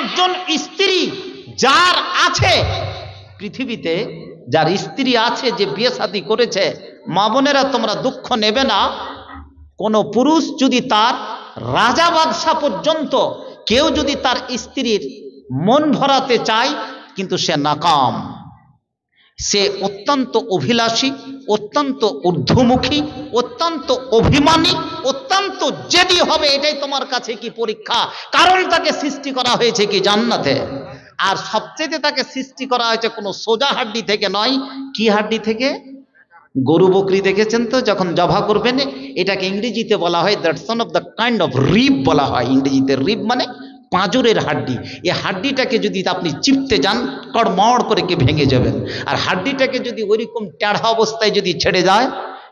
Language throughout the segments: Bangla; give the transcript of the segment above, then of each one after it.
একজন স্ত্রী যার আছে পৃথিবীতে, যার স্ত্রী আছে, যে বিয়ে শাদী করেছে, মা বোনেরা তোমরা দুঃখ নেবে না, কোন পুরুষ যদি তার রাজা বাদশা পর্যন্ত কেউ যদি তার স্ত্রীর মন ভরাতে চায়, কিন্তু সে নাকাম। সে অত্যন্ত অভিলাষী, অত্যন্ত ঊর্ধ্বমুখী, অত্যন্ত অভিমানী, অত্যন্ত জেদি হবে। এটাই তোমার কাছে কি পরীক্ষা? কারণ তাকে সৃষ্টি করা হয়েছে কি জান্নাতে, আর সবচেয়ে তাকে সৃষ্টি করা হয়েছে কোনো সোজা হাড্ডি থেকে নয়। কি হাড্ডি থেকে? গরু বকরি দেখেছেন তো, যখন জবাই করবেন, এটাকে ইংরেজিতে বলা হয় that's one of the kind of rib বলা হয়। ইংরেজিতে রিব মানে পাঁজরের হাড্ডি। এই হাড্ডিটাকে যদি আপনি চিপতে যান, কড়মড় করে কে ভেঙে যাবেন। আর হাড্ডিটাকে যদি ওইরকম টেढ़া অবস্থায় যদি ছেড়ে যায়,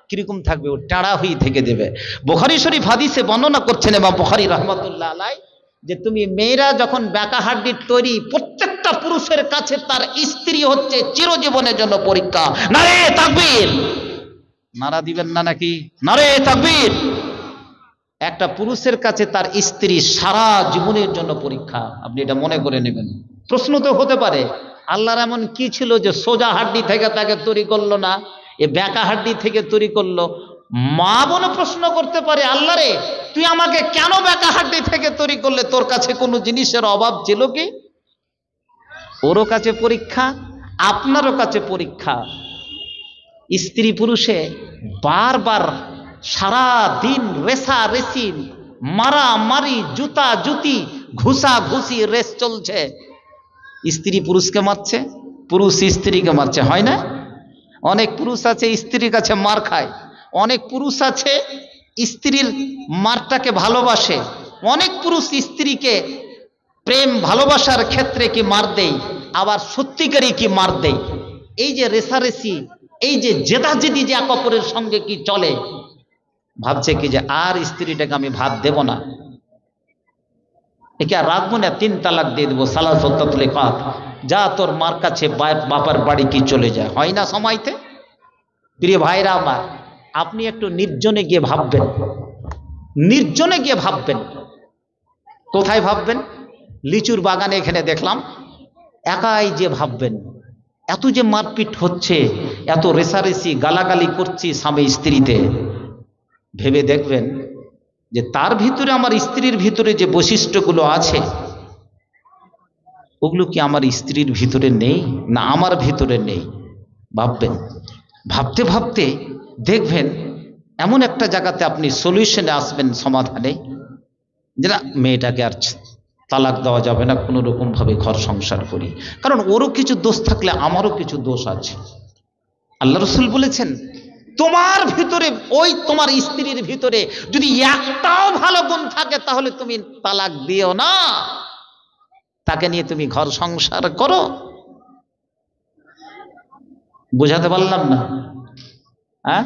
কিরকম থাকবে? ও টেढ़া হয়ে থেকে দেবে। বুখারী শরীফ হাদিসে বর্ণনা করছেন ইমাম বুখারী রাহমাতুল্লাহ আলাইহি, যে তুমি মেয়েরা যখন বেকা হাড্ডির তৈরি, প্রত্যেকটা পুরুষের কাছে তার স্ত্রী হচ্ছে চিরজীবনের জন্য পরীক্ষা। নারে তাকবীর! নারা দিবেন না নাকি? নারে তাকবীর! একটা পুরুষের কাছে তার স্ত্রী সারা জীবনের জন্য পরীক্ষা। আপনি এটা মনে করে নেবেন। প্রশ্ন তো হতে পারে, আল্লাহর এমন কি ছিল যে সোজা হাড্ডি থেকে তাকে তৈরি করলো না, এ বেকা হাড্ডি থেকে তৈরি করলো? মা বোন প্রশ্ন করতে পারে, আল্লাহ রে, তুই আমাকে কেন বেকা হাড্ডি থেকে তৈরি করলে? তোর কাছে কোনো জিনিসের অভাব ছিল কি? ওরও কাছে পরীক্ষা, আপনারও কাছে পরীক্ষা। স্ত্রী পুরুষে বারবার সারা দিন রেসা রেসি, মারামারি, জুতা জুতি, ঘুষা ঘুষি রেস চলছে। স্ত্রী পুরুষকে মারছে, পুরুষ স্ত্রীকে মারছে, হয় না? অনেক পুরুষ আছে স্ত্রীর কাছে মার খায়, অনেক পুরুষ আছে স্ত্রীর মারটাকে ভালোবাসে, অনেক পুরুষ স্ত্রীকে প্রেম ভালোবাসার ক্ষেত্রে কি মার দেয়, আবার সত্যিকারই কি মার দেয়। এই যে রেসারেসি, এই যে জেদাজেদি যে এক অপরের সঙ্গে কি চলে, ভাবছে কি যে আর স্ত্রীটাকে আমি ভাত দেব না, একে আর রাখবো না, 3 তালাক দিয়ে দেবো, সালাসাত, যা তোর মার কাছে বাপার বাড়ি কি চলে যায়। হয় না সময়তে? প্রিয় ভাইরা আমার, আপনি একটু নির্জনে গিয়ে ভাববেন, নির্জনে গিয়ে ভাববেন। কোথায় ভাববেন? লিচুর বাগানে এখানে দেখলাম, একাই যে ভাববেন, এত যে মারপিট হচ্ছে, এত রেসারেসি, গালাগালি করছি স্বামী স্ত্রীতে, ভেবে দেখবেন যে তার ভিতরে, আমার স্ত্রীর ভিতরে যে বৈশিষ্ট্যগুলো আছে, ওগুলো কি আমার স্ত্রীর ভিতরে নেই, না আমার ভিতরে নেই? ভাববেন। ভাবতে ভাবতে দেখবেন এমন একটা জায়গাতে আপনি সলিউশনে আসবেন, সমাধানে, যে না, মেয়েটাকে আর তালাক দেওয়া যাবে না, কোনো রকম ভাবে ঘর সংসার করি। কারণ ওরও কিছু দোষ থাকলে আমারও কিছু দোষ আছে। আল্লাহ রাসূল বলেছেন, তোমার ভিতরে, ওই তোমার স্ত্রীর ভিতরে যদি একটাও ভালো গুণ থাকে, তাহলে তুমি তালাক দিও না, তাকে নিয়ে তুমি ঘর সংসার করো। বুঝাতে পারলাম না? হ্যাঁ?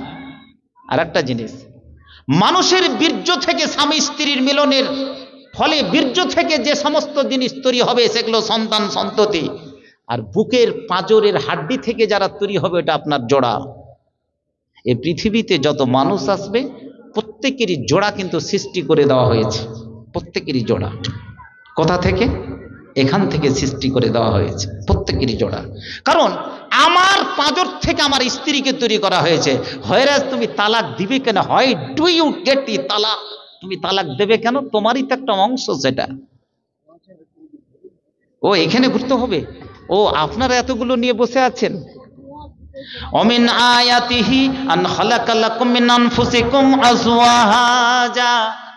আর একটা জিনিস, মানুষের বীর্য থেকে, স্বামী স্ত্রীর মিলনের ফলে বীর্য থেকে যে সমস্ত জিনিস তৈরি হবে, সেগুলো সন্তান সন্ততি। আর বুকের পাঁজরের হাড্ডি থেকে যারা তৈরি হবে, এটা আপনার জোড়া। এই পৃথিবীতে যত মানুষ আসবে, প্রত্যেকেরই জোড়া কিন্তু সৃষ্টি করে দেওয়া হয়েছে, প্রত্যেকেরই জোড়া। কোথা থেকে? এখান থেকে সৃষ্টি করে দেওয়া হয়েছে, প্রত্যেকেরই জোড়া। কারণ আমার পাঁজর থেকে আমার স্ত্রীকে তৈরি করা হয়েছে। হয়রাজ তুমি তালাক দিবে কেন? হয় ডু ইউ গেট ই তালাক? তুমি তালাক দেবে কেন? তোমারই তো একটা অংশ সেটা। ও এখানে ঘুরতে হবে? ও আপনারা এতগুলো নিয়ে বসে আছেন। অমিন আয়াতিহি আন খালাকা লাকুম মিন আনফুসিকুম আজওয়াজা।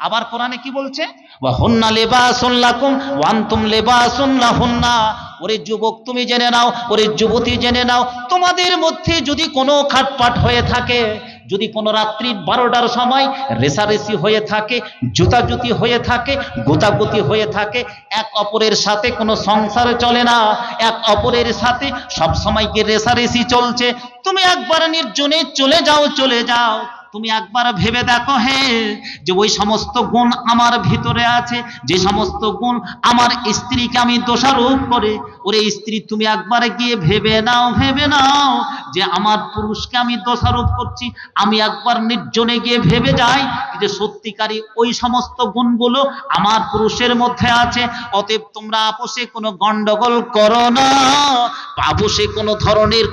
আবার কোরআনে কি বলছে? ওয়া হুন্না লিবাসুন লাকুম ওয়া আনতুম লিবাসুন লাহুন্না। ওরে যুবক তুমি জেনে নাও, ওরে যুবতী জেনে নাও, তোমাদের মধ্যে যদি কোনো খাটপাট হয়ে থাকে, যদি কোনো রাত্রি 12টার সময় রেসারেসি হয়ে থাকে, জুতাজুতি হয়ে থাকে, গোতাগুতি হয়ে থাকে, এক অপরের সাথে কোনো সংসার চলে না, এক অপরের সাথে সব সময় কি রেসারেসি চলছে, তুমি একবার নির্জনে চলে যাও, চলে যাও। তুমি একবার ভেবে দেখো, হ্যাঁ, যে ওই সমস্ত গুণ আমার ভিতরে আছে, যে সমস্ত গুণ আমার স্ত্রীকে আমি দোষারোপ করে, ওরে স্ত্রী তুমি একবার গিয়ে ভেবে নাও, ভেবে নাও, যে আমার পুরুষকে আমি দোষারোপ করছি, আমি একবার নির্জনে গিয়ে ভেবে যাই যে সত্যিকারই ওই সমস্ত গুণগুলো আমার পুরুষের মধ্যে আছে। অতএব তোমরা আপোষে কোনো গন্ডগোল করো না, আপোষে কোনো ধরনের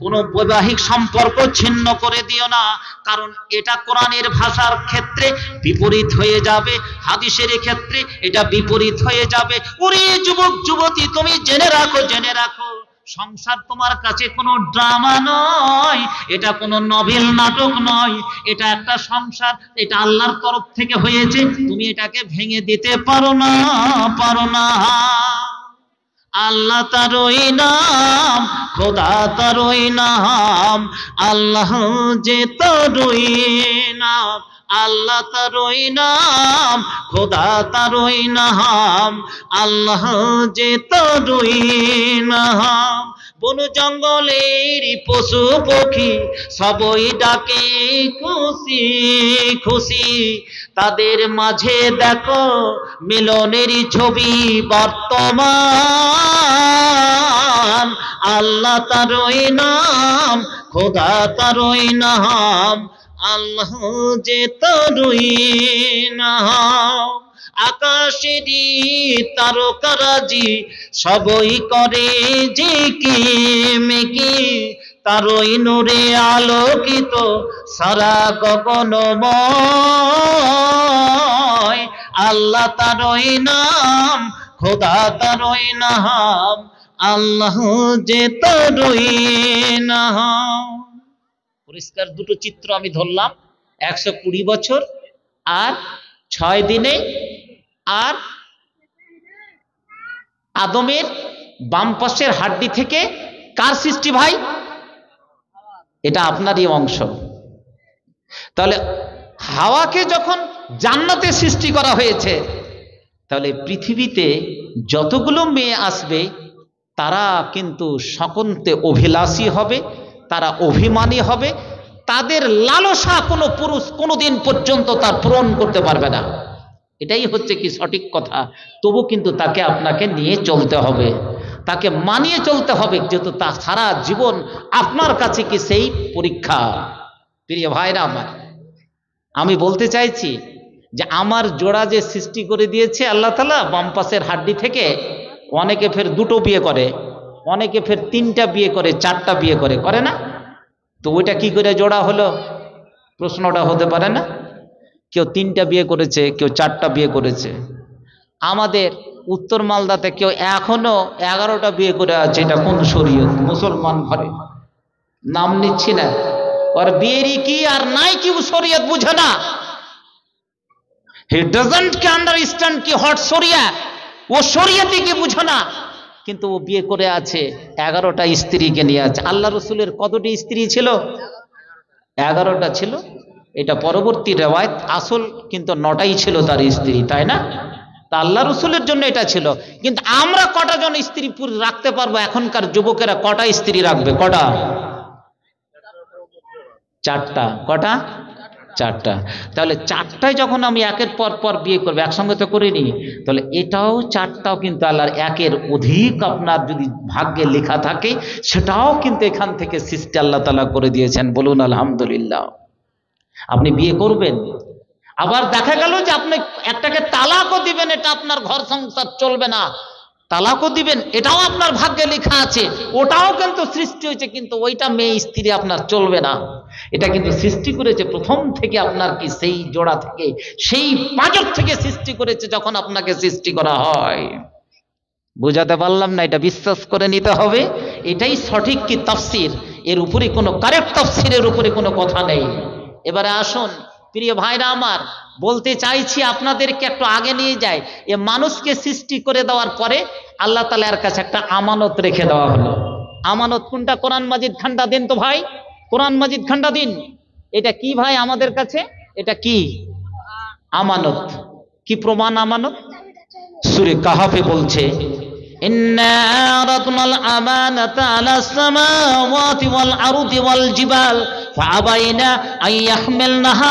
কোনো বৈবাহিক সম্পর্ক ছিন্ন করে দিও না, কারণ এটা কোরআনের ভাষার ক্ষেত্রে বিপরীত হয়ে যাবে, হাদিসের ক্ষেত্রে এটা বিপরীত হয়ে যাবে। ওরে যুবক যুবতী, তুমি জেনে রাখো, জেনে রাখো, সংসার তোমার কাছে কোনো ড্রামা নয়, এটা কোনো নভেল নাটক নয়, এটা একটা সংসার, এটা আল্লাহর তরফ থেকে হয়েছে, তুমি এটাকে ভেঙে দিতে পারো না, পারো না। আল্লাহ তারই নাম, খোদা তারই নাম, আল্লাহ যে তারই নাম, আল্লাহ তারই নাম, খোদা তারই নাম, আল্লাহ যে তারই নাম। বন জঙ্গলের পশু পক্ষী সবই ডাকে খুশি খুশি, তাদের মাঝে দেখো মিলনেরই ছবি বর্তমান। আল্লাহ তারই নাম, খোদা তারই নাম, আল্লাহ যে তারই নাম। আকাশেরই তারকারাজি সবই করে যে কি মেকি, তারই নূরে আলোকিত সারা গগনময়। আল্লাহ তারই নাম, খোদা তারই নাম, আল্লাহ যে তারই নাম। পরিষ্কার দুটো চিত্র আমি ধরলাম, 120 বছর আর 6 দিনে, আর আদমের বাম পাশের হাড্ডি থেকে কার সৃষ্টি ভাই? এটা আপনারই অংশ। তাহলে হাওয়াকে যখন জান্নাতে সৃষ্টি করা হয়েছে, তাহলে পৃথিবীতে যতগুলো মেয়ে আসবে তারা কিন্তু সকন্তে অভিলাষী হবে, তারা অভিমানী হবে, তাদের লালসা কোনো পুরুষ কোনোদিন পর্যন্ত তার পূরণ করতে পারবে না। এটাই হচ্ছে কি সঠিক কথা। তবু কিন্তু তাকে আপনাকে নিয়ে চলতে হবে, তাকে মানিয়ে চলতে হবে, যেহেতু তা সারা জীবন আপনার কাছে কি সেই পরীক্ষা। প্রিয় ভাইরা আমার, আমি বলতে চাইছি যে আমার জোড়া যে সৃষ্টি করে দিয়েছে আল্লাহ তাআলা বাম পাশের হাড্ডি থেকে, অনেকে ফের 2টো বিয়ে করে, অনেকে ফের 3টা বিয়ে করে, 4টা বিয়ে করে, করে না? তো ওইটা কি করে জোড়া হলো? প্রশ্নটা হতে পারে না? কেউ 3টা বিয়ে করেছে, কেউ 4টা বিয়ে করেছে। আমাদের উত্তর মালদাতে কেউ এখনো 11টা বিয়ে করে আছে। এটা কোন শরীয়ত? মুসলমান ঘরে, নাম নিচ্ছি না, আর বিয়েরই কি আর নাই কি শরীয়ত বুঝে না। হি ডাজন্ট আন্ডারস্ট্যান্ড কি হট শরিয়া, ও শরীয়তে কি বুঝে না, কিন্তু ও বিয়ে করে আছে, 11টা স্ত্রীকে নিয়ে আছে। আল্লাহ রসুলের কতটি স্ত্রী ছিল? 11টা ছিল। এটা পরবর্তী রেওয়ায়েত, আসল কিন্তু 9টাই ছিল তার স্ত্রী, তাই না? তা আল্লাহ রসুলের জন্য এটা ছিল। কিন্তু আমরা কটা জন স্ত্রী রাখতে পারবো? এখনকার যুবকেরা কটা স্ত্রী রাখবে? কটা? 4টা। কটা? 4টা। তাহলে 4টায় যখন আমি একের পর পর বিয়ে করবো, একসঙ্গে তো করিনি, তাহলে এটাও 4টাও কিন্তু আল্লাহর একের অধিক আপনার যদি ভাগ্যে লেখা থাকে, সেটাও কিন্তু এখান থেকে সৃষ্টি আল্লাহ তাআলা করে দিয়েছেন। বলুন আলহামদুলিল্লাহ। আপনি বিয়ে করবেন, আবার দেখা গেল যে আপনি একটাকে তালাকও দিবেন, এটা আপনার ঘর সংসার চলবে না, তালাকও দিবেন, এটাও আপনার ভাগ্যে লেখা আছে, ওটাও কিন্তু সৃষ্টি হয়েছে, কিন্তু ওইটা মেয়ে স্ত্রী আপনার চলবে না। এটা কিন্তু সৃষ্টি করেছে প্রথম থেকে আপনার কি সেই জোড়া থেকে, সেই পাঁজর থেকে সৃষ্টি করেছে যখন আপনাকে সৃষ্টি করা হয়। বুঝাতে পারলাম না? এটা বিশ্বাস করে নিতে হবে, এটাই সঠিক কি তাফসির, এর উপরে কোনো কারেক্ট তাফসিরের উপরে কোনো কথা নেই। এবারে আসুন প্রিয় ভাইরা আমার, বলতে চাইছি আপনাদেরকে একটু আগে নিয়ে যায়। এ মানুষকে সৃষ্টি করে দেওয়ার পরে আল্লাহ তাআলার কাছে একটা আমানত রেখে দেওয়া হলো। আমানত কোনটা? কোরআন মাজিদ খান্ডা দিন তো ভাই, কোরআন মাজিদ খান্ডা দিন। এটা কি ভাই আমাদের কাছে? এটা কি আমানত? কি প্রমাণ আমানত? সূরা কাহফে বলছে, ইন্না আরাদনাল আমানাতা আলাস সামাওয়াতি ওয়াল আরদি ওয়াল জিবাল ফাআবাইনা আন ইয়াহমিলনাহা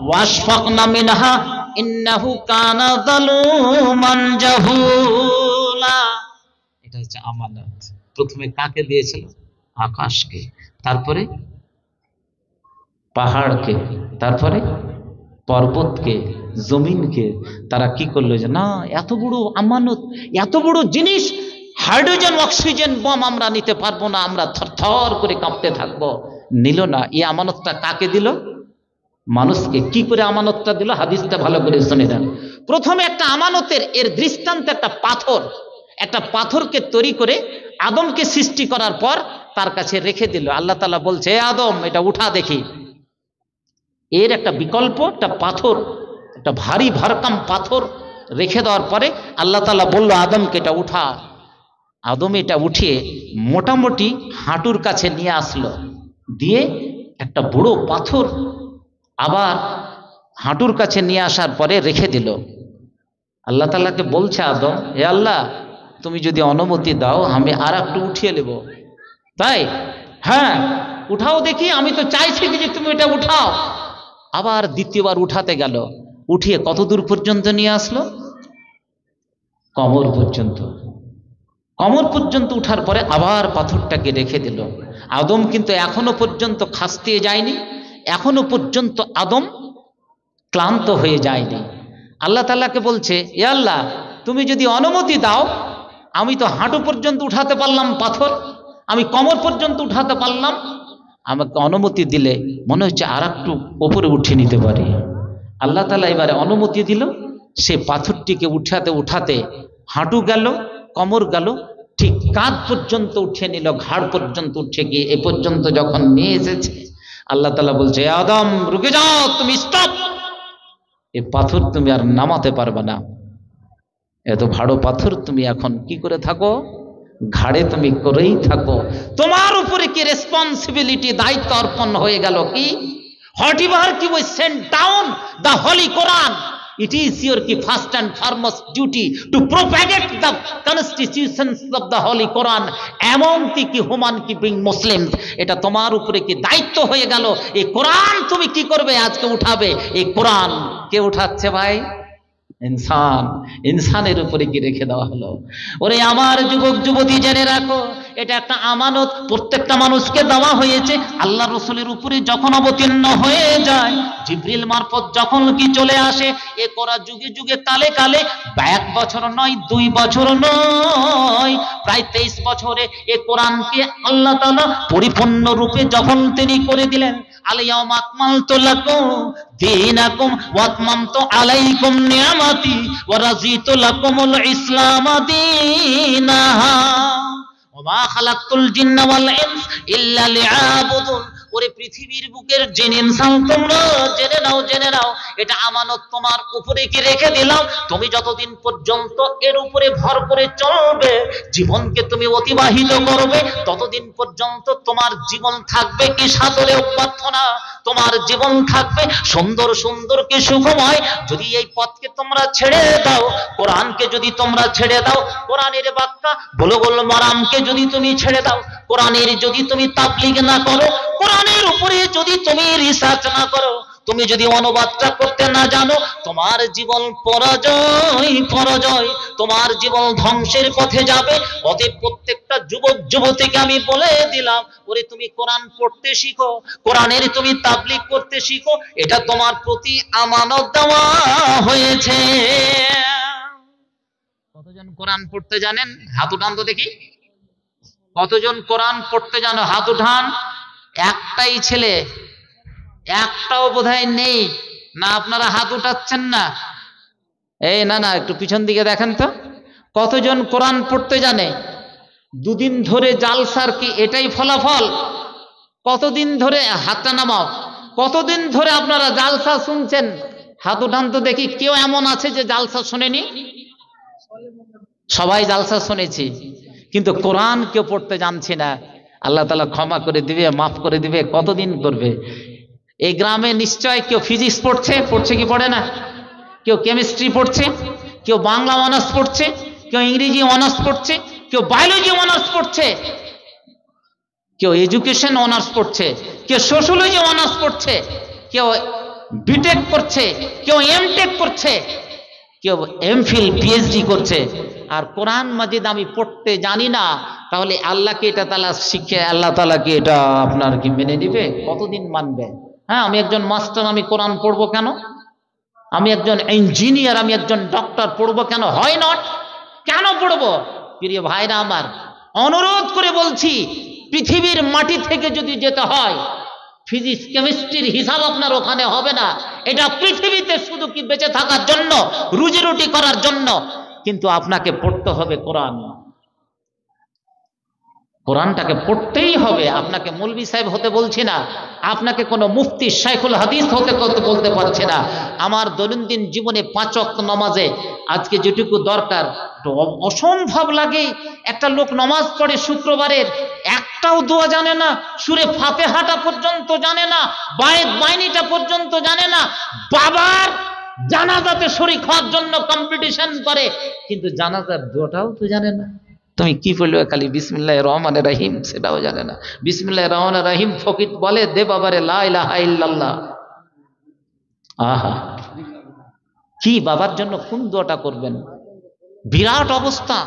ওয়াশফাকনা মিনহা ইন্নাহু কানা যালুমান জাহুলা। এটা হচ্ছে আমানত। প্রথমে কাকে দিয়েছিল? আকাশকে, তারপরে পাহাড়কে, তারপরে পর্বতকে, জমিনকে। তারা কি করলো যে না, এত বড় আমানত, এত বড় জিনিস, হাইড্রোজেন অক্সিজেন বম আমরা নিতে পারবো না, আমরা থরথর করে কাঁপতে থাকবো। নিল না। এই আমানতটা কাকে দিল? মানুষকে। কি করে আমানতটা দিল? হাদিসটা ভালো করে শুনে নেন। প্রথমে একটা আমানতের এর দৃষ্টান্ত একটা পাথর, একটা পাথরকে তৈরি করে আদমকে সৃষ্টি করার পর তার কাছে রেখে দিল। আল্লাহ তাআলা বলছে, এ আদম, এটা উঠা দেখি। এর একটা বিকল্প, একটা পাথর, একটা ভারী ভারকাম পাথর রেখে দেওয়ার পরে আল্লাহ তাআলা বলল আদমকে, এটা উঠা। আদম এটা উঠিয়ে মোটামুটি হাঁটুর কাছে নিয়ে আসলো, দিয়ে একটা বড় পাথর আবার হাঁটুর কাছে নিয়ে আসার পরে রেখে দিল। আল্লাহ তাআলাকে বলছে আদম, হে আল্লাহ, তুমি যদি অনুমতি দাও আমি আর একটু উঠিয়ে নেব। তাই? হ্যাঁ, উঠাও দেখি, আমি তো চাইছি যে তুমি এটা উঠাও। আবার দ্বিতীয়বার উঠাতে গেল, উঠিয়ে কত দূর পর্যন্ত নিয়ে আসলো? কোমর পর্যন্ত। কোমর পর্যন্ত উঠার পরে আবার পাথরটাকে রেখে দিল। আদম কিন্তু এখনো পর্যন্ত খাসতে যায়নি, এখনো পর্যন্ত আদম ক্লান্ত হয়ে যায়নি। আল্লাহ তাআলাকে বলছে, এ আল্লাহ, তুমি যদি অনুমতি দাও, আমি তো হাঁটু পর্যন্ত উঠাতে পারলাম পাথর, আমি কোমর পর্যন্ত উঠাতে পারলাম, আমাকে অনুমতি দিলে মনে হচ্ছে আর একটু ওপরে উঠিয়ে নিতে পারি। আল্লাহ তাআলা এবারে অনুমতি দিল। সে পাথরটিকে উঠাতে উঠাতে হাঁটু গেল, কোমর গেল, ঠিক কাঁধ পর্যন্ত উঠিয়ে নিল, ঘাড় পর্যন্ত উঠে গিয়ে এ পর্যন্ত যখন নিয়ে এসেছে, আল্লাহ তাআলা বলছে, আদম রুকে যাও, তুমি স্টপ, এ পাথর তুমি আর নামাতে পারবে না। এত ভালো পাথর তুমি এখন কি করে থাকো? ঘাড়ে তুমি করেই থাকো। তোমার উপরে কি রেসপন্সিবিলিটি, দায়িত্ব অর্পণ হয়ে গেল কি? হোয়াটএভার কি we send down the Holi Quran, it is your ki first and foremost duty to propagate the constitutions of the holy Quran among the ki human ki being Muslims. এটা তোমার উপরে কি দায়িত্ব হয়ে গেল। এই কোরআন তুমি কি করবে? আজকে উঠাবে। এই কোরআন কে উঠাচ্ছে ভাই? ইনসান। ইনসানের উপরে কি রেখে দেওয়া হলো? ওরে আমার যুবক যুবতী, জেনে রাখো, এটা একটা আমানত, প্রত্যেকটা মানুষকে দেওয়া হয়েছে। আল্লাহ রসুলের উপরে যখন অবতীর্ণ হয়ে যায়, জিবরিল মারফত যখন কি চলে আসে, এ করা যুগে যুগে কালে কালে, 1 বছর নয়, 2 বছর নয়, প্রায় 23 বছরে এ কোরআনকে আল্লাহ তাআলা পরিপূর্ণ রূপে যখন তিনি করে দিলেন, আল-ইয়াওমা আকমালতু লাকুম দীনাকুম ওয়া আতমামতু আলাইকুম নি'মাতি ওয়া রাযীতু লাকুমুল ইসলাম দীনা ওয়া মা খালাকতুল জিন্না ওয়াল ইনস ইল্লা লিয়াবুদুন। ওরে পৃথিবীর বুকের জিন ইনসান, তোমরা জেনে নাও, জেনে নাও, এটা আমানত তোমার উপরে কি রেখে দিলাম। তুমি যতদিন পর্যন্ত এর উপরে ভর করে চলবে, জীবনকে তুমি অতিবাহিত করবে, ততদিন পর্যন্ত তোমার জীবন থাকবে কি সাদরে অভ্যর্থনা, তোমার জীবন থাকবে সুন্দর সুন্দর কি সুখময়। যদি এই পথকে তোমরা ছেড়ে দাও, কোরআনকে যদি তোমরা ছেড়ে দাও, কোরআনের বাক্যা বুলুগুল মারামকে যদি তুমি ছেড়ে দাও, কোরআনের যদি তুমি তাবলীগ না করো, কোরআনের উপরে যদি তুমি রিসার্চ না করো, তুমি যদি অনুবাদটা করতে না জানো, তোমার জীবন পরাজয়, পরাজয়, তোমার জীবন ধ্বংসের পথে যাবে। অতএব প্রত্যেকটা যুবক যুবতীকে আমি বলে দিলাম, ওরে তুমি কোরআন পড়তে শিখো, কোরআনের তুমি তাবলীগ করতে শিখো, এটা তোমার প্রতি আমানত দেওয়া হয়েছে। কতজন কোরআন পড়তে জানেন? হাত উঠান তো দেখি। কতজন কোরআন পড়তে জানো? হাত উঠান। একটাই ছেলে, একটাও বোধহয় নেই না। আপনারা হাত উঠাচ্ছেন না? এই না না, একটু পিছন দিকে দেখেন তো, কতজন কোরআন পড়তে জানে? 2 দিন ধরে জালসার কি এটাই ফলাফল? কতদিন ধরে, হাতটা নামাও, কতদিন ধরে আপনারা জালসা শুনছেন? হাত উঠান তো দেখি। কেউ এমন আছে যে জালসা শোনেনি? সবাই জালসা শুনেছি, কিন্তু কোরআন কেউ পড়তে জানছি না। আল্লাহ তাআলা ক্ষমা করে দিবে, মাফ করে দিবে। কতদিন করবে? এই গ্রামে নিশ্চয় কেউ ফিজিক্স পড়ছে, পড়ছে কি পড়ে না? কেউ কেমিস্ট্রি পড়ছে, কেউ বাংলা অনার্স পড়ছে, কেউ ইংরেজি অনার্স পড়ছে, কেউ বায়োলজি অনার্স পড়ছে, কেউ এডুকেশন অনার্স পড়ছে, কেউ সোশ্যোলজি অনার্স পড়ছে, কেউ বিটেক করছে, কেউ এমটেক করছে, কেউ এমফিল পিএইচডি করছে। আর কোরআন মাজিদ আমি পড়তে জানি না, তাহলে আল্লাহকে এটা তালা শিখে আল্লাহ তালাকে এটা আপনার কি মেনে নিবে? কতদিন মানবে? হ্যাঁ, আমি একজন মাস্টার, আমি কোরআন পড়বো কেন? আমি একজন ইঞ্জিনিয়ার, আমি একজন ডক্টর, পড়বো কেন? হয় নট, কেন পড়বো? প্রিয় ভাইরা আমার, অনুরোধ করে বলছি, পৃথিবীর মাটি থেকে যদি যেতে হয়, ফিজিক্স কেমিস্ট্রির হিসাব আপনার ওখানে হবে না। এটা পৃথিবীতে শুধু কি বেঁচে থাকার জন্য, রুজি রুটি করার জন্য, কিন্তু আপনাকে পড়তে হবে কোরআন। কোরআনটাকে পড়তেই হবে। আপনাকে মৌলভী সাহেব হতে বলছি না, আপনাকে কোনো মুফতি শাইখুল হাদিস হতে বলতে পারছি না। আমার দৈনন্দিন জীবনে 5 ওয়াক্ত নামাজে আজকে যেটুকু দরকার, অসম্ভব লাগে একটা লোক নামাজ পড়ে শুক্রবারের, একটাও দোয়া জানে না, সুরে ফাতিহাটা পর্যন্ত জানে না, বায়েত বাইনিটা পর্যন্ত জানে না, বাবার জানাজাতে শরীক হওয়ার জন্য কম্পিটিশন করে, কিন্তু জানাজার দোয়াটাও তো জানে না। তুমি কি বলবে? খালি বিসমিল্লাহির রহমানির রহিম সেটাও জানে না। বিসমিল্লাহির রহমানির রহিম ফকির বলে, দে বাবারে লা ইলাহা ইল্লাল্লাহ। আহা, কি বাবার জন্য কোন দোয়াটা করবেন? বিরাট অবস্থা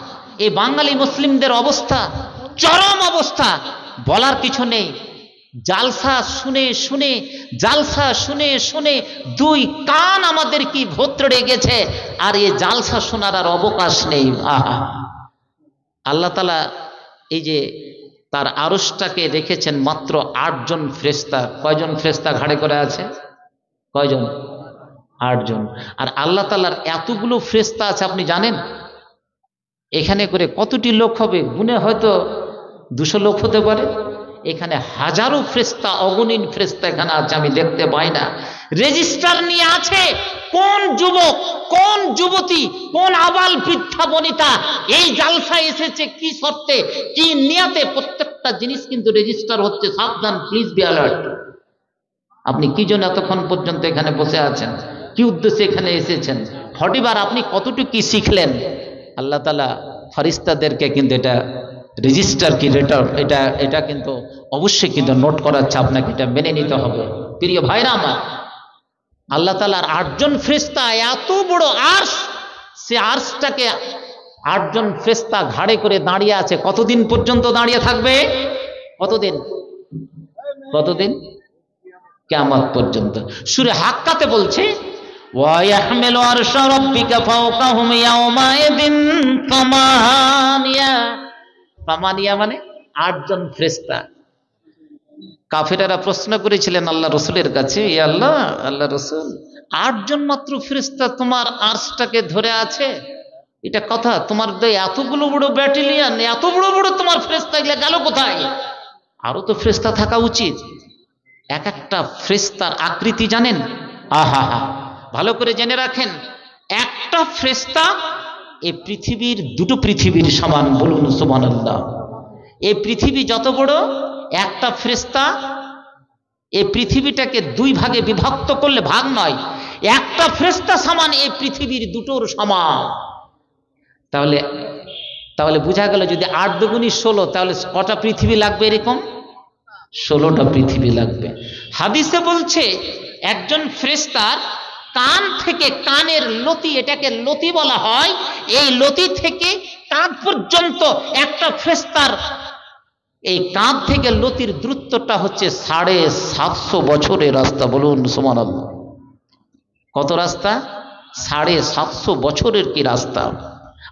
এই বাঙালি মুসলিমদের অবস্থা, চরম অবস্থা, বলার কিছু নেই। জালসা শুনে শুনে, জালসা শুনে শুনে 2 কান আমাদের কি ভোত্রে গেছে, আর এই জালসা শোনার আর অবকাশ নেই। আহা, আল্লাহ তাআলা এই যে তার আরশটাকে রেখেছেন মাত্র 8 জন ফেরেশতা। কয়জন ফেরেশতা ঘাড়ে করে আছে? কয়জন? 8 জন। আর আল্লাহ তাআলার এতগুলো ফেরেশতা আছে আপনি জানেন? এখানে করে কতটি লোক হবে? গুনে হয়তো 200 লোক হতে পারে। এখানে হাজারো ফেরেশতা, অগণিত ফেরেশতা এখানে আছে, আমি দেখতে পাই না। রেজিস্টার নিয়ে আছে কোন যুবক, কোন যুবতী, কোন আবাল বৃদ্ধা বনিতা এই জালসায় এসেছে, কি শর্তে, কি নিয়তে, প্রত্যেকটা জিনিস কিন্তু রেজিস্টার হচ্ছে। সাবধান, প্লিজ বি অ্যালার্ট। আপনি কি জন্য এতক্ষণ পর্যন্ত এখানে বসে আছেন, কি উদ্দেশ্যে এখানে এসেছেন, হটিবার আপনি কতটুকু কি শিখলেন, আল্লাহ তাআলা ফেরেশতাদেরকে কিন্তু এটা রেজিস্টার কি রেটার, এটা কিন্তু অবশ্যই কিন্তু নোট করাচ্ছে, আপনাকে এটা মেনে নিতে হবে। প্রিয় ভাইরা আমার, আল্লাহ তাআলার 8 জন ফেরেশতা, এত বড় আরশ, সে আরশটাকে 8 জন ফেরেশতা ঘাড়ে করে দাঁড়িয়ে আছে। কতদিন পর্যন্ত দাঁড়িয়ে থাকবে? কতদিন? কতদিন? কিয়ামত পর্যন্ত। সূরা হাক্কাতে বলছে, ওয়া ইয়াহমিলু আরশা রাব্বিকা ফাওকাহুম ইয়াওমাইদিন তামানিয়া, মানে 8 জন ফেরেশতা। কাফেরেরা প্রশ্ন করেছিলেন আল্লাহ রসুলের কাছে, ইয়া আল্লাহ, আল্লাহ রসুল, 8 জন মাত্র ফেরেশতা তোমার আরশটাকে ধরে আছে, এটা কথা? তোমার এতগুলো বড় ব্যাটালিয়ন, এত বড় বড় তোমার ফেরেশতা গেল কোথায়? আরো তো ফেরেশতা থাকা উচিত। এক একটা ফেরেশতার আকৃতি জানেন? আহা হা, ভালো করে জেনে রাখেন, একটা ফেরেশতা এই পৃথিবীর 2টো পৃথিবীর সমান। বলুন সুবহানাল্লাহ। এই পৃথিবী যত বড়, একটা ফেরেশতা এই পৃথিবীটাকে 2 ভাগে বিভক্ত করলে, ভাগ নয়, একটা ফেরেশতা সমান এই পৃথিবীর 2টোর সমান। তাহলে বোঝা গেল, যদি 8 দুগুণী 16, তাহলে কটা পৃথিবী লাগবে? এরকম 16টা পৃথিবী লাগবে। হাদিসে বলছে, একজন ফেরেশতার কান থেকে, কানের লতি, এটাকে লতি বলা হয়, এই লতি থেকে কাঁধ পর্যন্ত একটা ফেরেশতার, এই কাঁধ থেকে লতির দূরত্বটা হচ্ছে 750 বছরের রাস্তা। বলুন সুবহানাল্লাহ। কত রাস্তা? 750 বছরের কি রাস্তা।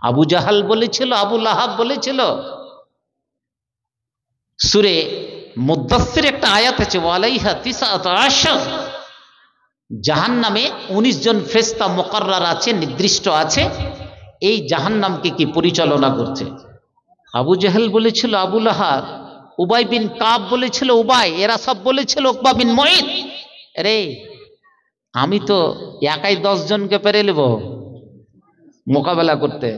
আবু জাহাল বলেছিল, আবু লাহাব বলেছিল। সূরা মুদ্দাসসির একটা আয়াত আছে, ওয়ালাইহা 19 জাহান্নামে 19 জন ফেরেশতা মুকাররার আছে, নির্দিষ্ট আছে, এই জাহান্নামকে কি পরিচালনা করছে। আবু জাহেল বলেছিল আবু লাহাব, উবাই বিন কাব বলেছিল উবাই, এরা সব বলেছিল উকবা বিন মুঈত, রে আমি তো একাই 10 জনকে পেরে নেব মোকাবেলা করতে,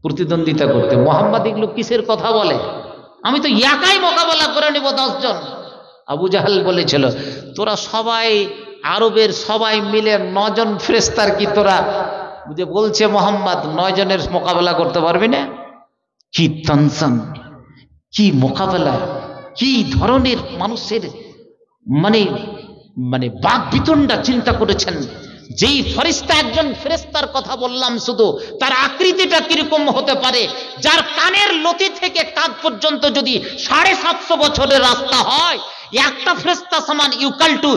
প্রতিদ্বন্দ্বিতা করতে। মোহাম্মদ এগুলো কিসের কথা বলে? আমি তো একাই মোকাবেলা করে নেব 10 জন। আবু জাহেল বলেছিল, তোরা সবাই, আরবের সবাই মিলে 9 জন ফেরেশতার কি তোরা, যে বলছে মোহাম্মদ 9 জনের মোকাবেলা করতে পারবি না? কি তনসন, কি মোকাবেলা, কি ধরনের মানুষের মানে বাক বিতণ্ডা চিন্তা করেছেন। যেই ফেরেশতা, একজন ফেরেশতার কথা বললাম শুধু, তার আকৃতিটা কিরকম হতে পারে, যার কানের লতি থেকে কাঁধ পর্যন্ত যদি 750 বছরের রাস্তা হয়, একটা ফেরেশতা সমান ইকুয়াল টু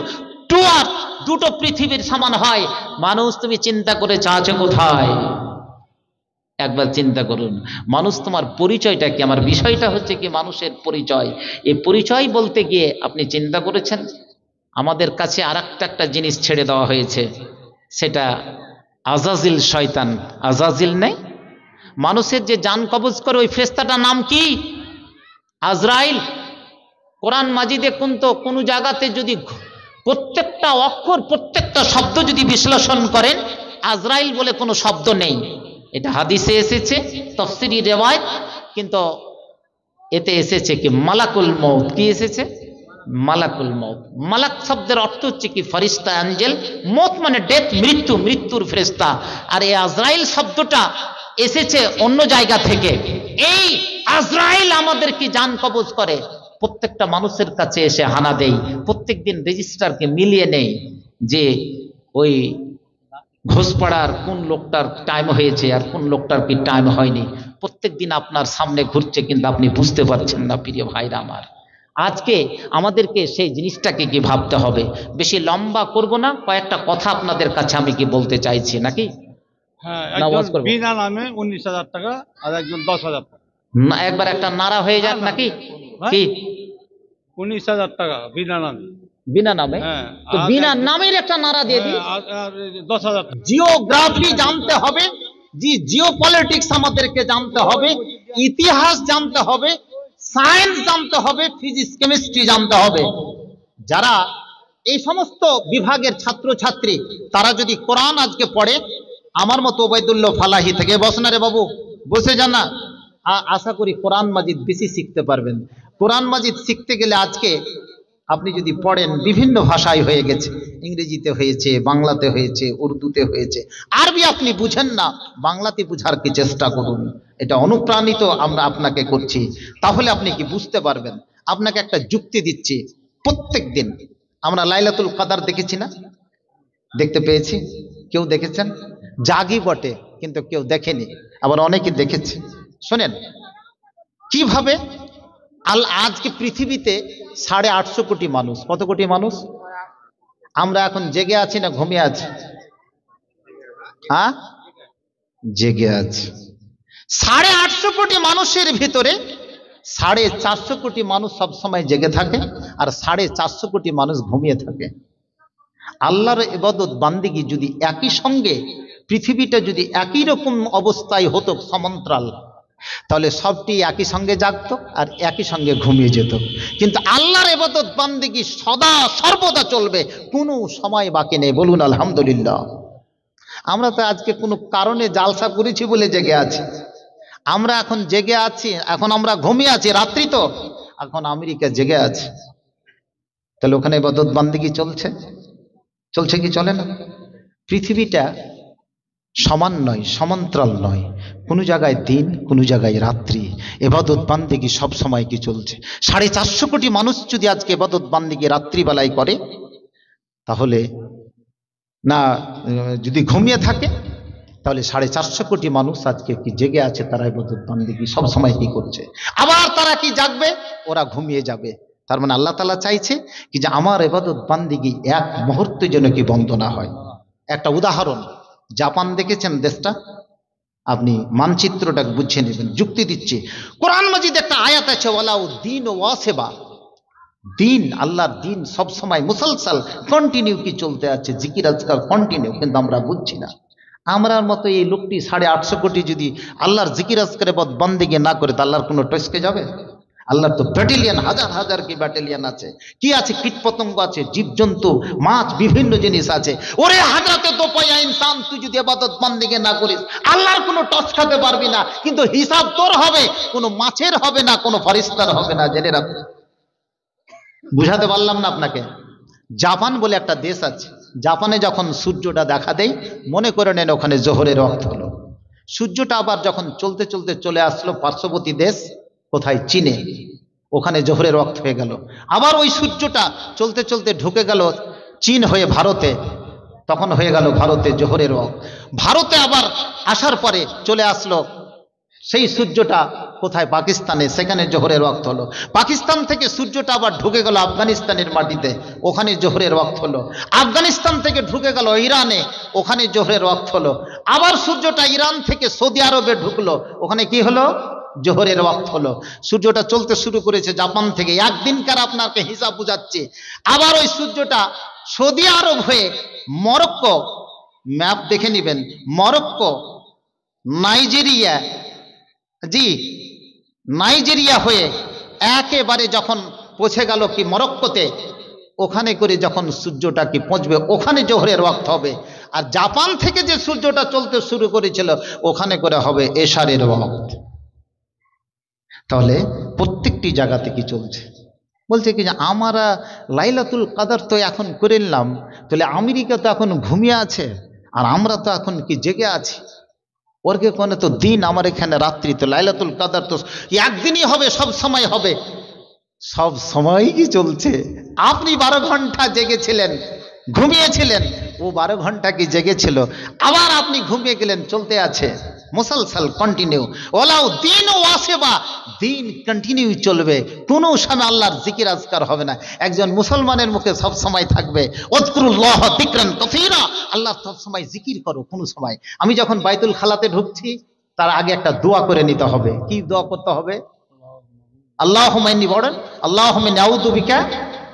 2 আর দুটো পৃথিবীর সমান হয়। মানুষ তুমি চিন্তা করে চাচ্ছে কোথায়? একবার চিন্তা করুন, মানুষ তোমার পরিচয়টা কি? আমার বিষয়টা হচ্ছে কি মানুষের পরিচয়। এই পরিচয় বলতে গিয়ে আপনি চিন্তা করেছেন আমাদের কাছে আর একটা জিনিস ছেড়ে দেওয়া হয়েছে, সেটা আজাজিল শয়তান। আজাজিল নেই, মানুষের যে জান কবজ করে ওই ফেরেশতাটার নাম কি? আজরাইল। কোরআন মাজিদে কিন্তু কোনো জায়গাতে যদি প্রত্যেকটা অক্ষর, প্রত্যেকটা শব্দ যদি বিশ্লেষণ করেন, আজরাইল বলে কোনো শব্দ নেই। এটা হাদিসে এসেছে, তাফসীরি রিওয়ায়াত, কিন্তু এতে এসেছে কি মালাকুল মউত। কি এসেছে? মালাকুল মউত। মালাক শব্দের অর্থ হচ্ছে কি ফেরেশতা, অ্যাঞ্জেল। মউত মানে ডেথ, মৃত্যু, মৃত্যুর ফেরেশতা। আর এই আজরাইল শব্দটা এসেছে অন্য জায়গা থেকে। এই আজরাইল আমাদের কি জান কবজ করে, প্রত্যেকটা মানুষের কাছে এসে হানা দেয়, প্রত্যেকদিন রেজিস্টারকে মিলিয়ে নেই যে ওই ঘোষপাড়ার কোন লোকটার টাইম হয়েছে আর কোন লোকটার কি টাইম হয়নি। প্রত্যেকদিন আপনার সামনে ঘুরছে, কিন্তু আপনি বুঝতে পারছেন না। প্রিয় ভাইরা আমার, আজকে আমাদেরকে সেই জিনিসটাকে কি ভাবতে হবে। বেশি লম্বা করব না, কয়েকটা কথা আপনাদের কাছে আমি কি বলতে চাইছি নাকি? হ্যাঁ, নামাজ একজন পড়বো। বিনা নামে 19,000 টাকা আর একজন 10,000 টাকা। না, একবার একটা নারা হয়ে যাক নাকি? হ্যাঁ? কি 19,000 টাকা বিনা নামে। বিনা নামে? হ্যাঁ, তো আর বিনা এক- নামের একটা নারা দিয়ে দিই। হ্যাঁ, আর 10,000 টাকা। জিওগ্রাফি জানতে হবে, জিও পলিটিক্স আমাদেরকে জানতে হবে, ইতিহাস জানতে হবে, সায়েন্স জানতে হবে, ফিজিক্স কেমিস্ট্রি জানতে হবে। যারা এই সমস্ত বিভাগের ছাত্রছাত্রী, তারা যদি কোরআন আজকে পড়ে, আমার মতো ওবায়দুল্লাহ ফালাহি থেকে, বস না রে বাবু, বসে যান না, আশা করি কোরআন মাজিদ বেশি শিখতে পারবেন। কোরআন মাজিদ শিখতে গেলে আজকে আপনি যদি পড়েন, বিভিন্ন ভাষায় হয়ে গেছে, ইংরেজিতে হয়েছে, বাংলাতে হয়েছে, উর্দুতে হয়েছে। আরবি আপনি বুঝেন না, বাংলাতে বুঝার কি চেষ্টা করুন। এটা অনুপ্রাণিত আমরা আপনাকে করছি, তাহলে আপনি কি বুঝতে পারবেন। আপনাকে একটা যুক্তি দিচ্ছি, প্রত্যেক দিন আমরা লাইলাতুল কদর দেখেছি না? দেখতে পেয়েছি? কেউ দেখেছেন? জাগি বটে, কিন্তু কেউ দেখেনি, আবার অনেকে দেখেছে। শোনেন কিভাবে আজকে পৃথিবীতে 850 কোটি মানুষ। কত কোটি মানুষ? আমরা এখন জেগে আছি না ঘুমিয়ে আছি? হ্যাঁ, জেগে আছি। 850 কোটি মানুষের ভিতরে 450 কোটি মানুষ সব সময় জেগে থাকে, আর 450 কোটি মানুষ ঘুমিয়ে থাকে। আল্লাহর ইবাদত বান্দিগি যদি একই সঙ্গে, পৃথিবীটা যদি একই রকম অবস্থায় হতো সমান্তরাল, তাহলে সবটি একই সঙ্গে জাগতো আর একই সঙ্গে ঘুমিয়ে যেত। কিন্তু আল্লাহর ইবাদত বান্দিগি সদা সর্বদা চলবে, কোনো সময় বাকি নেই। বলুন আলহামদুলিল্লাহ। আমরা তো আজকে কোনো কারণে জালসা করেছি বলে জেগে আছি। আমরা এখন জেগে আছি, এখন আমরা ঘুমিয়ে আছি, রাত্রি তো। এখন আমেরিকা জেগে আছে, তাহলে ওখানে ইবাদত বান্দিগি চলছে, চলছে কি চলে না? পৃথিবীটা সমান নয়, সমান্তরাল নয়, কোনো জায়গায় দিন, কোনো জায়গায় রাত্রি। ইবাদত বান্দিগি সব সময় কি চলছে। 450 কোটি মানুষ যদি আজকে ইবাদত বান্দিগি রাত্রিবেলায় করে, তাহলে না, যদি ঘুমিয়ে থাকে, তাহলে 450 কোটি মানুষ আজকে কি জেগে আছে, তারা ইবাদত বান্দিগি সব সময় কি করছে। আবার তারা কি জাগবে, ওরা ঘুমিয়ে যাবে। তার মানে আল্লাহ তাআলা চাইছে কি যে আমার ইবাদত বান্দিগি এক মুহূর্তে যেন কি বন্ধ না হয়। একটা উদাহরণ, জাপান দেখেছেন দেশটা? আপনি মানচিত্রটা বুঝে নেবেন, যুক্তি দিচ্ছে। কোরআন মাজিদ একটা আয়াত আছে, ওয়ালাউ দিন ওয়াসেবা, দিন, আল্লাহর দিন সব সময় মুসলসল কন্টিনিউ কি চলতে আছে, জিকির আজকাল কন্টিনিউ, কিন্তু আমরা বুঝছি না। আমরার মতো এই লোকটি 850 কোটি যদি আল্লাহর জিকির আজকারে বান্দিগি না করে, তো আল্লাহর কোনো টসকে যাবে? আল্লাহর তো ব্যাটালিয়ান, হাজার হাজার কি ব্যাটালিয়ান আছে, কি আছে, কীট পতঙ্গ আছে, জীবজন্তু, মাছ, বিভিন্ন জিনিস আছে। ওরে হাজরাতে দোপায়া ইনসান, তুই যদি ইবাদত বান্দিগি না করিস, আল্লাহর কোনো টস খাতে পারবি না, কিন্তু হিসাব তোর হবে, কোনো মাছের হবে না, কোনো ফেরেশতার হবে না। জেনে রাখ, বুঝাতে পারলাম না আপনাকে? জাপান বলে একটা দেশ আছে, জাপানে যখন সূর্যটা দেখা দেয়, মনে করে নেন ওখানে জোহরের ওয়াক্ত হলো। সূর্যটা আবার যখন চলতে চলতে চলে আসলো পার্শ্ববর্তী দেশ, কোথায়, চীনে, ওখানে জোহরের ওয়াক্ত হয়ে গেল। আবার ওই সূর্যটা চলতে চলতে ঢুকে গেল চীন হয়ে ভারতে, তখন হয়ে গেল ভারতে জোহরের ওয়াক্ত। ভারতে আবার আসার পরে চলে আসলো সেই সূর্যটা কোথায়? পাকিস্তানে, সেখানে জোহরের ওয়াক্ত হলো। পাকিস্তান থেকে সূর্যটা আবার ঢুকে গেল আফগানিস্তানের মাটিতে, ওখানে জোহরের ওয়াক্ত হলো। আফগানিস্তান থেকে ঢুকে গেল ইরানে, ওখানে জোহরের ওয়াক্ত হলো। আবার সূর্যটা ইরান থেকে সৌদি আরবে ঢুকলো, ওখানে কি হলো? জোহরের ওয়াক্ত হলো। সূর্যটা চলতে শুরু করেছে জাপান থেকে, একদিনকার আপনাকে হিসাব বুঝাচ্ছে। আবার ওই সূর্যটা সৌদি আরব হয়ে মরক্কো, ম্যাপ দেখে নেবেন, মরক্কো, নাইজেরিয়া, জি নাইজেরিয়া হয়ে একেবারে যখন পৌঁছে গেল কি মরক্কোতে, ওখানে করে যখন সূর্যটা কি পৌঁছবে, ওখানে জোহরের ওয়াক্ত হবে। আর জাপান থেকে যে সূর্যটা চলতে শুরু করেছিল, ওখানে করে হবে এশারের ওয়াক্ত। তাহলে প্রত্যেকটি জায়গাতে কি চলছে? বলছে কি যে আমরা লাইলাতুল কাদর তো এখন করে নিলাম, তাহলে আমেরিকা তো এখন ঘুমিয়ে আছে আর আমরা তো এখন কি জেগে আছি। ওরকে কোনে তো দিন, আমার এখানে রাত্রি, তো লাইলাতুল কাদর তো একদিনই হবে, সব সময় হবে। সব সময় কি চলছে? আপনি 12 ঘন্টা জেগেছিলেন, ঘুমিয়েছিলেন, ও 12 ঘন্টা কি জেগেছিল, আবার আপনি ঘুমিয়ে গেলেন, চলতে আছে মুসলসল কন্টিনিউ। ওলাও দিন ও আসেবা, দিন কন্টিনিউ চলবে, কোনো সময় আল্লাহর জিকির আজকার হবে না। একজন মুসলমানের মুখে সব সময় থাকবে ওয়াজকুরুল্লাহ যিকরান কাসীরা, আল্লাহ সব সময় জিকির করো। কোনো সময় আমি যখন বাইতুল খালাতে ঢুকছি, তার আগে একটা দোয়া করে নিতে হবে। কি দোয়া করতে হবে? আল্লাহুম্মা ইন্নী, বলেন আল্লাহুম্মা ইন্নী আউযু বিকা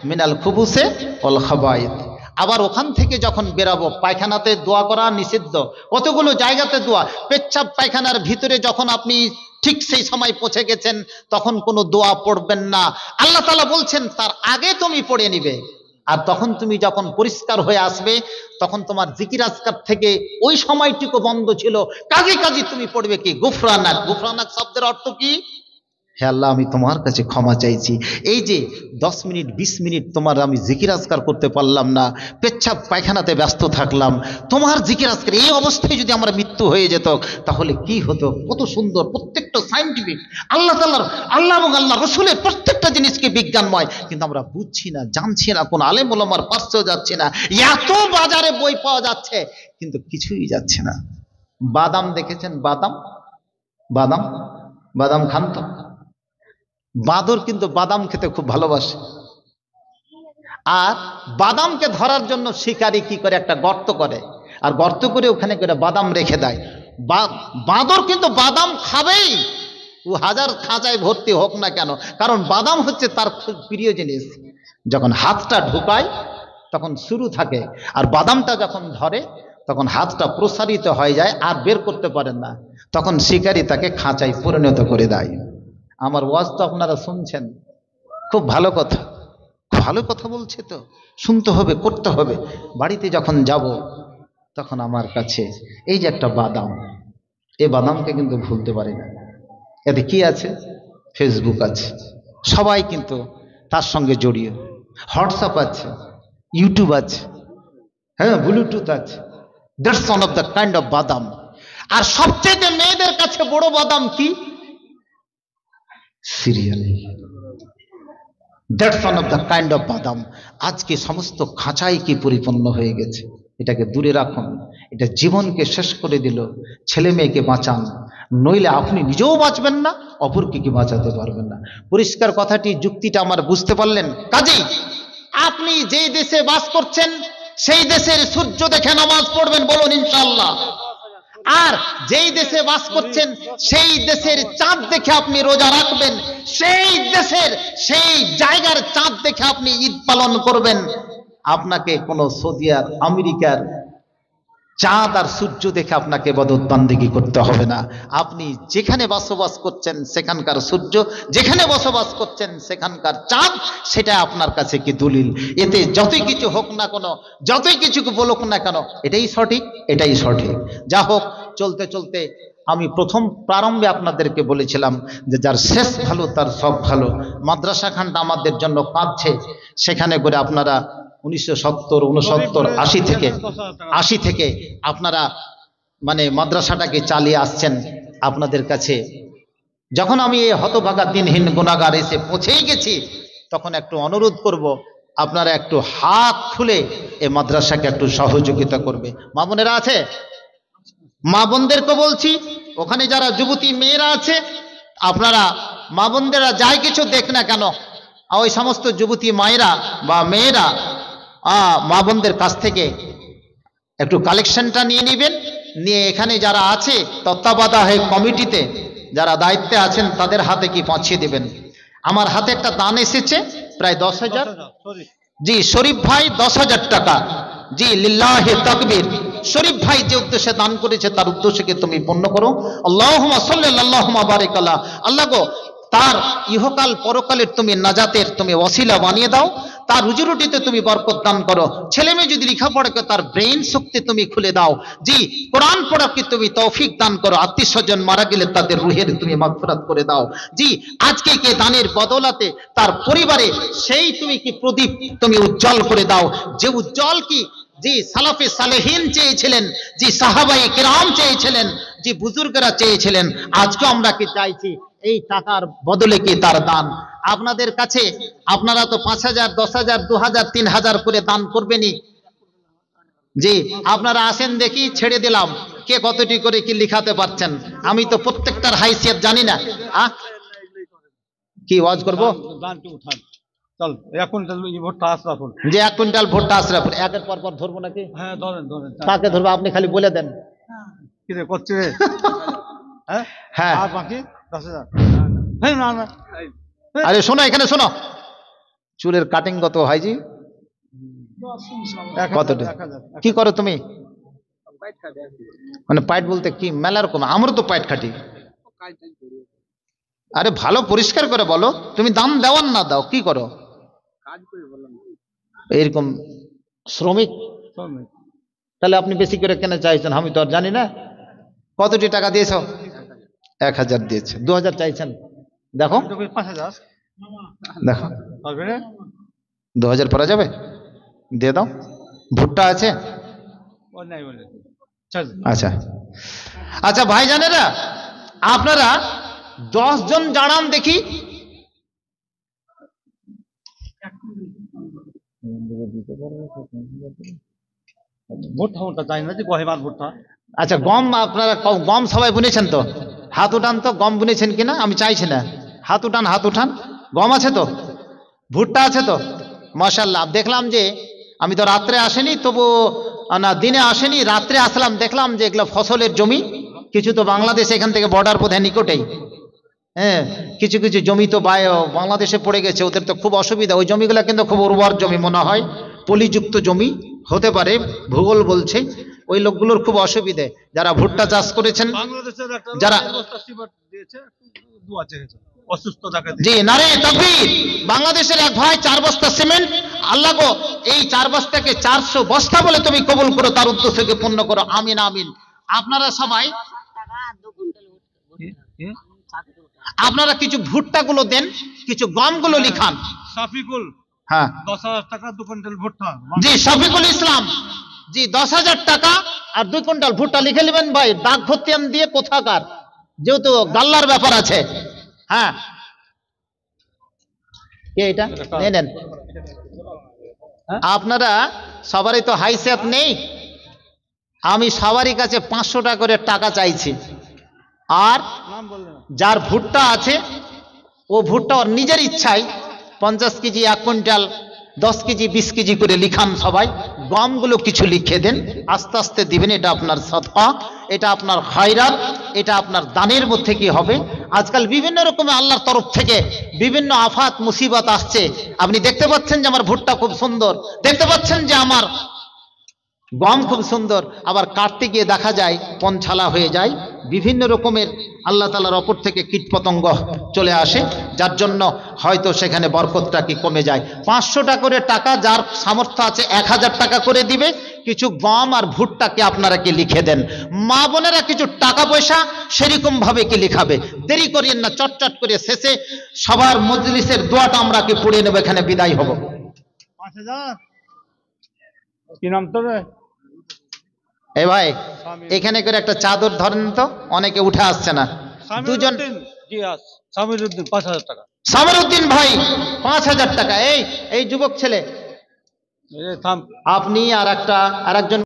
মিনাল খুবুসি ওয়াল খাবায়েথ। আবার ওখান থেকে যখন বেরাবো, পায়খানাতে দোয়া করা নিষিদ্ধ, কতগুলো জায়গাতে দোয়া। পেচ্ছাপ পায়খানার ভিতরে যখন আপনি ঠিক সেই সময় পৌঁছে গেছেন, তখন কোনো দোয়া পড়বেন না। আল্লাহ তাআলা বলছেন তার আগে তুমি পড়ে নিবে। আর তখন তুমি যখন পরিষ্কার হয়ে আসবে, তখন তোমার জিকির আজকার থেকে ওই সময়টুকু বন্ধ ছিল, কাজে কাজে তুমি পড়বে কি গুফরানাক। গুফরানাক শব্দের অর্থ কি? হে আল্লাহ, আমি তোমার কাছে ক্ষমা চাইছি। এই যে 10 মিনিট 20 মিনিট তোমার আমি জিকির আজকার করতে পারলাম না, পেচ্ছাপ পায়খানাতে ব্যস্ত থাকলাম, তোমার জিকির আজকার এই অবস্থায় যদি আমার মৃত্যু হয়ে যেত, তাহলে কি হতো? কত সুন্দর! প্রত্যেকটা সায়েন্টিফিক, আল্লাহ তাআলার, আল্লাহ এবং আল্লাহ রসুলের প্রত্যেকটা জিনিসকে বিজ্ঞানময়, কিন্তু আমরা বুঝছি না, জানছি না, কোন আলেম ওলামার পাশেও যাচ্ছে না। এত বাজারে বই পাওয়া যাচ্ছে, কিন্তু কিছুই যাচ্ছে না। বাদাম দেখেছেন? বাদাম, বাদাম, বাদাম খান তো? বাঁদর কিন্তু বাদাম খেতে খুব ভালোবাসে। আর বাদামকে ধরার জন্য শিকারী কি করে? একটা গর্ত করে, আর গর্ত করে ওখানে করে বাদাম রেখে দেয়। বাঁদর কিন্তু বাদাম খাবেই, ও হাজার খাঁচায় ভর্তি হোক না কেন, কারণ বাদাম হচ্ছে তার খুব প্রিয় জিনিস। যখন হাতটা ঢুকায় তখন শুরু থাকে, আর বাদামটা যখন ধরে তখন হাতটা প্রসারিত হয়ে যায়, আর বের করতে পারেন না, তখন শিকারী তাকে খাঁচায় পরিণত করে দেয়। আমার ওয়াজ তো আপনারা শুনছেন, খুব ভালো কথা, ভালো কথা বলছে, তো শুনতে হবে, করতে হবে। বাড়িতে যখন যাব, তখন আমার কাছে এই যে একটা বাদাম, এই বাদামকে কিন্তু ভুলতে পারি না। এতে কি আছে? ফেসবুক আছে, সবাই কিন্তু তার সঙ্গে জড়িয়ে, হোয়াটসঅ্যাপ আছে, ইউটিউব আছে, হ্যাঁ ব্লুটুথ আছে। That's one of the kind of বাদাম। আর সবচেয়ে মেয়েদের কাছে বড় বাদাম কি? Serial. That's one of the kind of বাদাম। আজকে সমস্ত খাঁচাই কি পরিপূর্ণ হয়ে গেছে। এটাকে দূরে রাখুন, এটা জীবনকে শেষ করে দিল। ছেলে মেয়েকে বাঁচান, নইলে আপনি নিজেও বাঁচবেন না, অপরকে কি বাঁচাতে পারবেন না। পরিষ্কার কথাটি, যুক্তিটা আমার বুঝতে পারলেন? কাজেই আপনি যেই দেশে বাস করছেন, সেই দেশের সূর্য দেখে নামাজ পড়বেন, বলুন ইনশাআল্লাহ। আর যেই দেশে বাস করছেন, সেই দেশের চাঁদ দেখে আপনি রোজা রাখবেন, সেই দেশের সেই জায়গার চাঁদ দেখে আপনি ঈদ পালন করবেন। আপনাকে কোনো সৌদি আর আমেরিকার চাঁদ আর সূর্য দেখে আপনাকে ইবাদত বান্দেগি করতে হবে না। আপনি যেখানে বসবাস করছেন সেখানকার সূর্য, যেখানে বসবাস করছেন সেখানকার চাঁদ, সেটা আপনার কাছে কি দলিল। এতে যতই কিছু হোক না কেন, যতই কিছু বলুক না কেন, এটাই সঠিক, এটাই সঠিক। যা হোক, চলতে চলতে আমি প্রথম প্রারম্ভে আপনাদেরকে বলেছিলাম যে যার শেষ ভালো তার সব ভালো। মাদ্রাসা খানটা আমাদের জন্য কাঁদছে, সেখানে করে আপনারা 1970, 69, 80 থেকে আপনারা মানে মাদ্রাসাটাকে চালিয়ে আসছেন। আপনাদের কাছে যখন আমি এই হতভাগা দিনহীন গুনাহগার এসে পৌঁছেই গেছি, তখন একটু অনুরোধ করব, আপনারা একটু হাত খুলে এই মাদ্রাসাকে একটু সহযোগিতা করবে। মা বোনেরা আছে, মা বোনদেরকে বলছি, ওখানে যারা যুবতী মেয়েরা আছে, আপনারা মা বোনদেরা যাই কিছু দেখ না কেন, ওই সমস্ত যুবতী মায়েরা বা মেয়েরা মা বোনদের কাছ থেকে একটু কালেকশনটা নিয়ে নেবেন, নিয়ে এখানে যারা আছে তত্ত্বাবধায়ক কমিটিতে যারা দায়িত্বে আছেন তাদের হাতে কি পৌঁছে দেবেন। আমার হাতে একটা দান এসেছে প্রায় 10,000। জি শরীফ ভাই 10,000 টাকা। জি লিল্লাহি তাকবীর। শরীফ ভাই যে উদ্দেশ্যে দান করেছে তার উদ্দেশ্যকে তুমি পূর্ণ করো। আল্লাহুম্মা সাল্লি আল্লাহুম্মা বারিক আলা। আল্লাহ গো তার ইহকাল পরকালের তুমি নাজাতের তুমি ওসিলা বানিয়ে দাও, তার রুজি রুটিতে তুমি বরকত দান করো। ছেলে মেয়ে যদি লেখাপড়া করে তার ব্রেন শক্তি তুমি খুলে দাও। জি কোরআন পড়াকে তুমি তৌফিক দান করো। আত্মীয় স্বজন মারা গেলে তাদের রুহের তুমি মাগফিরাত করে দাও। জি আজকে কে দানের বদলাতে তার পরিবারে সেই তুমি কি প্রদীপ তুমি উজ্জ্বল করে দাও, যে উজ্জ্বল কি জি সালাফে সালেহিন চেয়েছিলেন, জি সাহাবায়ে কেরাম চেয়েছিলেন, জি বুজুর্গরা চেয়েছিলেন। আজকে আমরা কি চাইছি এই টাকার বদলে কি তার দান। আপনাদের কাছে আপনারা তো 5,000 10,000 2,000 3,000 করে দান করবেনই। জি আপনারা আসেন দেখি, ছেড়ে দিলাম কে কতটি করে কি লিখাতে পারছেন। আমি তো প্রত্যেকটার হাইসিয়ত জানি না। কি ওয়াজ করব? দানটি উঠান চল। 1 কুইন্টাল ভুট্টা আশরাফুল। যে 1 কুইন্টাল ভুট্টা আশরাফুল একের পর পর ধরবো নাকি? হ্যাঁ ধরেন ধরেন। কাকে ধরবো আপনি খালি বলে দেন। কি রে করছে রে? হ্যাঁ হ্যাঁ আর বাকি 10,000। হ্যাঁ না না আরে শোনো এখানে শোনো, চুলের কাটিং কত ভাইজি? কতটা? কি করো তুমি? মানে পাইট বলতে কি মেলা রকম? আমারও তো পাইট খাটি। আরে ভালো পরিষ্কার করে বলো, তুমি দাম দেওয়ার না দাও কি করো? এরকম শ্রমিক। তাহলে আপনি বেশি করে কেন চাইছেন? আমি তো আর জানি না। কতটি টাকা দিয়েছ? 1,000 দিয়েছে। 2,000 চাইছেন? দেখো 5,000 দেখো পারবে না? 2,000 পড়া যাবে? দিয়ে দাও। ভুট্টা আছে? ও নাই বলে। আচ্ছা আচ্ছা ভাইজানেরা, আপনারা 10 জন জানান দেখি। ভুট্টা ভুট্টা চাই না যে গহেমার ভুট্টা। আচ্ছা গম আপনারা গম সবাই বুনেছেন তো? হাত উঠান তো, গম বুনেছেন কিনা? আমি চাইছি না, হাত উঠান হাত উঠান। গম আছে তো? ভুট্টা আছে তো? মাশাআল্লাহ। দেখলাম যে আমি তো রাত্রে আসেনি, তবু না দিনে আসেনি, রাত্রে আসলাম, দেখলাম যে এগুলো ফসলের জমি। কিছু তো বাংলাদেশ এখান থেকে বর্ডার বোধহয় নিকটেই। হ্যাঁ কিছু কিছু জমি তো বাংলাদেশে পড়ে গেছে, ওদের তো খুব অসুবিধা। ওই জমিগুলো কিন্তু খুব উর্বর জমি মনে হয়, পলিযুক্ত জমি হতে পারে, ভূগোল বলছে। ওই লোকগুলোর খুব অসুবিধে যারা ভুট্টা চাষ করেছেন, যারা অসুস্থ থাকে। জি নারে তাকবীর। বাংলাদেশের এক ভাই 4 বস্তা সিমেন্ট, আল্লাহ গো এই 4 বস্তাকে 400 বস্তা বলে তুমি কবুল করো, তার উদ্দেশ্যকে পূর্ণ করো। আমিন আমিন। আপনারা সবাই আপনারা কিছু ভুট্টাগুলো দেন, কিছু গমগুলো লিখান। শফিকুল হ্যাঁ 10,000 টাকা 2 কুইন্টাল ভুট্টা। জি শফিকুল ইসলাম জি 10,000 টাকা আর 2 কুইন্টাল ভুট্টা লিখে নেবেন ভাই। ডাক ভর্তিয়ান দিয়ে কোথাকার, যেহেতু গাল্লার ব্যাপার আছে। হ্যাঁ কে এটা নেন। আপনারা সবারই তো হাইসিয়ত নেই, আমি সবারই কাছে 500 টাকা করে টাকা চাইছি। আর যার ভুট্টা আছে ও ভুট্টা ওর নিজের ইচ্ছায় 50 কেজি 1 কুইন্টাল 10 কেজি 20 কেজি করে লিখান সবাই। গমগুলো কিছু লিখে দেন, আস্তে আস্তে দিবেন। এটা আপনার সদকা, এটা আপনার খায়রাত, এটা আপনার দানের মধ্যে কি হবে। আজকাল বিভিন্ন রকমের আল্লাহর তরফ থেকে বিভিন্ন আফাত মুসিবত আসছে। আপনি দেখতে পাচ্ছেন যে আমার ভুট্টা খুব সুন্দর, দেখতে পাচ্ছেন যে আমার গম খুব সুন্দর, আবার কাটতে গিয়ে দেখা যায় পনছালা হয়ে যায়। বিভিন্ন রকমের আল্লাহ তাআলার অপর থেকে কীটপতঙ্গ চলে আসে, যার জন্য হয়তো সেখানে বরকতটা কি কমে যায়। 500 টাকা করে টাকা যার সামর্থ্য আছে 1,000 টাকা করে দিবে। কিছু গম আর ভুট্টাকে আপনারা কি লিখে দেন। মা বোনেরা কিছু টাকা পয়সা সেরকম ভাবে কি লিখাবে। দেরি করিয়েন না, চটচট করে শেষে সবার মজলিসের দোয়াটা আমরা কি পড়ে নেব, এখানে বিদায় হব। 5,000 কি নাম তোর? এ ভাই এখানে করে একটা চাদর ধরেন তো, অনেকে উঠে আসছে না। দুজন সামিরউদ্দিন 5,000 টাকা। সামিরউদ্দিন ভাই 5,000 টাকা। এই যুবক ছেলে থাম। আপনি আর একজন